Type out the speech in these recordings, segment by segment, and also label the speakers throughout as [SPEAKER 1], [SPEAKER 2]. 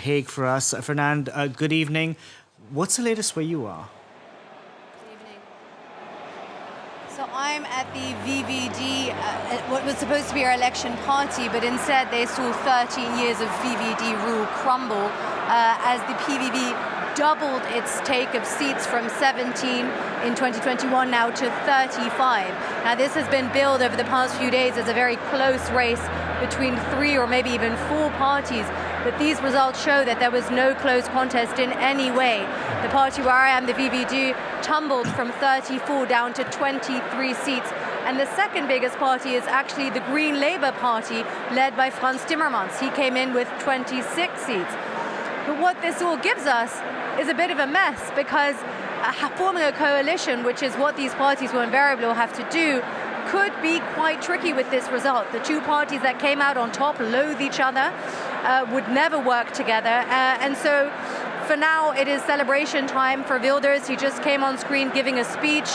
[SPEAKER 1] Hague for us. Fernand, good evening. What's the latest where you are?
[SPEAKER 2] Good evening. So I'm at the VVD, what was supposed to be our election party, but instead they saw 13 years of VVD rule crumble as the PVV doubled its take of seats from 17 in 2021 now to 35. Now this has been billed over the past few days as a very close race between 3 or maybe even 4 parties. But these results show that there was no close contest in any way. The party where I am, the VVD, tumbled from 34 down to 23 seats. And the second biggest party is actually the Green Labour Party, led by Frans Timmermans. He came in with 26 seats. But what this all gives us is a bit of a mess, because forming a coalition, which is what these parties will invariably have to do, could be quite tricky with this result. The two parties that came out on top loathe each other, would never work together. And so for now, it is celebration time for Wilders. He just came on screen giving a speech.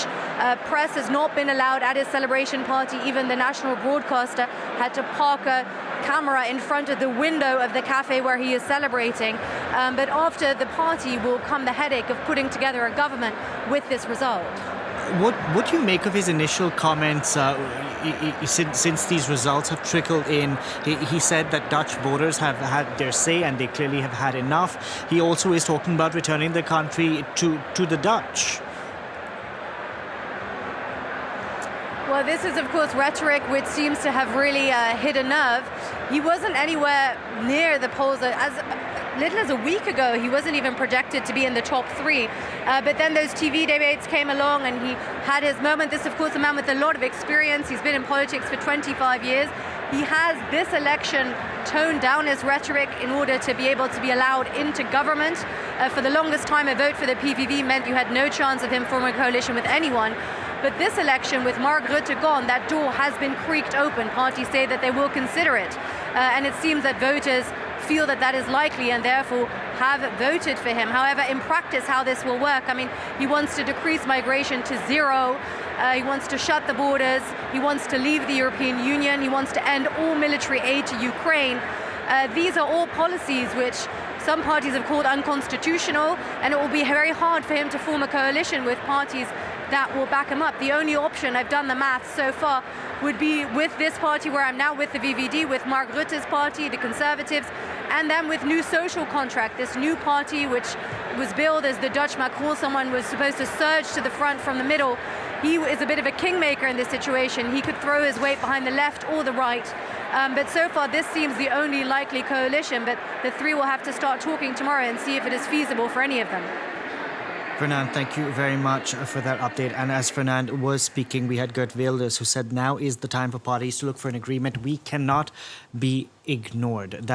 [SPEAKER 2] Press has not been allowed at his celebration party. Even the national broadcaster had to park a camera in front of the window of the cafe where he is celebrating. But after the party will come the headache of putting together a government with this result.
[SPEAKER 1] What do you make of his initial comments since these results have trickled in? He said that Dutch voters have had their say and they clearly have had enough. He also is talking about returning the country to the Dutch.
[SPEAKER 2] Well, this is, of course, rhetoric which seems to have really hit a nerve. He wasn't anywhere near the polls. As little as a week ago, he wasn't even projected to be in the top 3. But then those TV debates came along and he had his moment. This, of course, a man with a lot of experience. He's been in politics for 25 years. He has this election toned down his rhetoric in order to be able to be allowed into government. For the longest time, a vote for the PVV meant you had no chance of him forming a coalition with anyone. But this election, with Mark Rutte gone, that door has been creaked open. Parties say that they will consider it. And it seems that voters feel that that is likely and therefore have voted for him. However, in practice, how this will work, I mean, he wants to decrease migration to 0. He wants to shut the borders. He wants to leave the European Union. He wants to end all military aid to Ukraine. These are all policies which some parties have called unconstitutional, and it will be very hard for him to form a coalition with parties that will back him up. The only option, I've done the math so far, would be with this party where I'm now with the VVD, with Mark Rutte's party, the Conservatives, and then with New Social Contract, this new party which was billed as the Dutch Macron, someone was supposed to surge to the front from the middle. He is a bit of a kingmaker in this situation. He could throw his weight behind the left or the right. But so far, this seems the only likely coalition, but the 3 will have to start talking tomorrow and see if it is feasible for any of them.
[SPEAKER 1] Fernand, thank you very much for that update. And as Fernand was speaking, we had Geert Wilders, who said now is the time for parties to look for an agreement. We cannot be ignored.